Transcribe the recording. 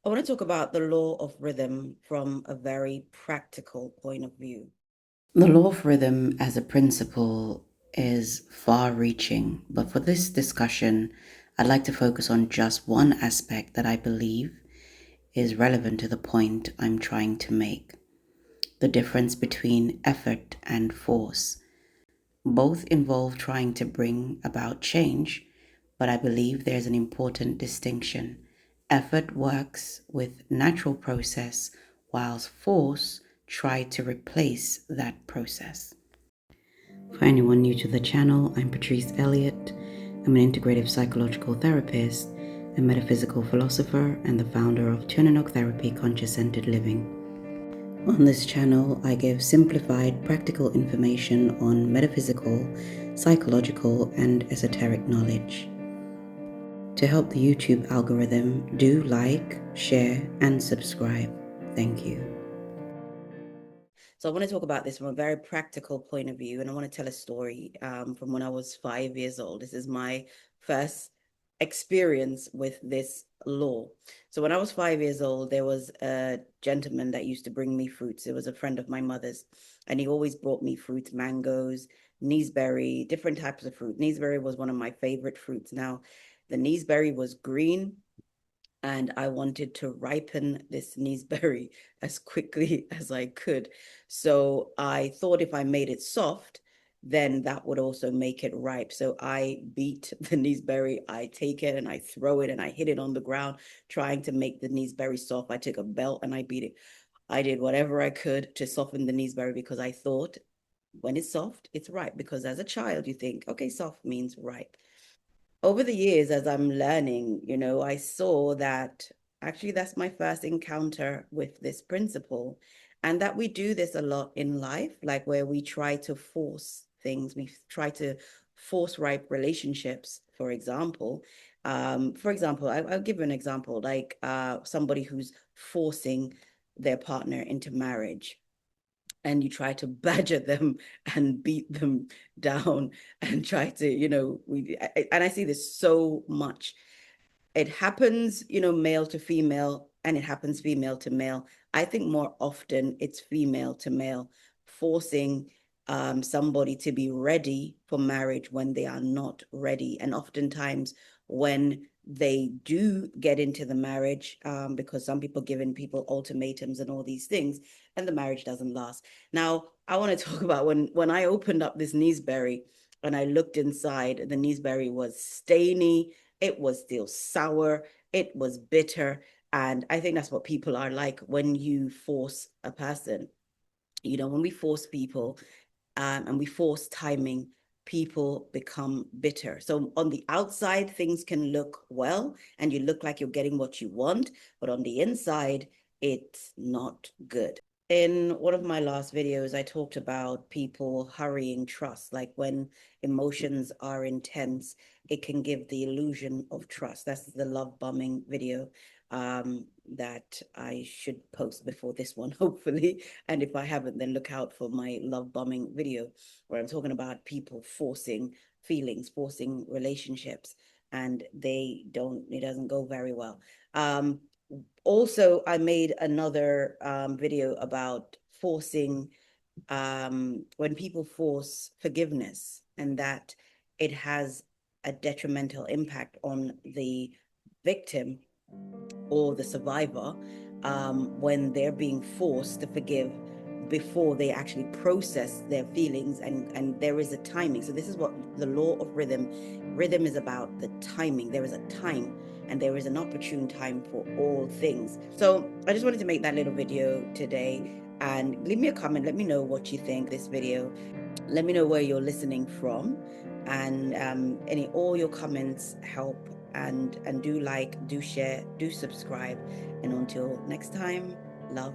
I want to talk about the law of rhythm from a very practical point of view. The law of rhythm as a principle is far reaching, but for this discussion, I'd like to focus on just one aspect that I believe is relevant to the point I'm trying to make: the difference between effort and force. Both involve trying to bring about change, but I believe there's an important distinction. Effort works with natural process, whilst force tries to replace that process. For anyone new to the channel, I'm Patrice Elliott. I'm an integrative psychological therapist, a metaphysical philosopher, and the founder of Therapy Conscious Centered Living. On this channel, I give simplified, practical information on metaphysical, psychological, and esoteric knowledge. To help the YouTube algorithm, do like, share, and subscribe. Thank you. So I want to talk about this from a very practical point of view, and I want to tell a story from when I was 5 years old. This is my first experience with this law. So when I was 5 years old, there was a gentleman that used to bring me fruits. It was a friend of my mother's, and he always brought me fruits, mangoes, neeseberry, different types of fruit. Neeseberry was one of my favorite fruits. Now, the neeseberry was green, and I wanted to ripen this neeseberry as quickly as I could. So I thought if I made it soft, then that would also make it ripe. So I beat the neeseberry. I take it and I throw it and I hit it on the ground, trying to make the neeseberry soft. I took a belt and I beat it. I did whatever I could to soften the neeseberry because I thought when it's soft, it's ripe. Because as a child, you think, okay, soft means ripe. Over the years, as I'm learning, I saw that actually that's my first encounter with this principle, and that we do this a lot in life, like where we try to force things, we try to force ripe relationships, for example. I'll give you an example, like somebody who's forcing their partner into marriage, and you try to badger them and beat them down and try to, and I see this so much. It happens, male to female, and it happens female to male. I think more often it's female to male, forcing somebody to be ready for marriage when they are not ready. And oftentimes, when they do get into the marriage, because some people giving people ultimatums and all these things, and the marriage doesn't last. Now, I want to talk about when I opened up this neeseberry and I looked inside, the neeseberry was stainy, it was still sour, it was bitter. And I think that's what people are like when you force a person. When we force people and we force timing, people become bitter. So on the outside, things can look well and you look like you're getting what you want, but on the inside, it's not good. In one of my last videos, I talked about people hurrying trust. Like when emotions are intense, it can give the illusion of trust. That's the love bombing video that I should post before this one, hopefully. And if I haven't, then look out for my love bombing video where I'm talking about people forcing feelings, forcing relationships, and it doesn't go very well. Also, I made another video about forcing, when people force forgiveness, and that it has a detrimental impact on the victim or the survivor, when they're being forced to forgive before they actually process their feelings, and there is a timing. So this is what the law of rhythm is about: the timing. There is a time and there is an opportune time for all things. So I just wanted to make that little video today, and leave me a comment. Let me know what you think of this video. Let me know where you're listening from, and any all your comments help. And do like, do share, do subscribe, and until next time, love.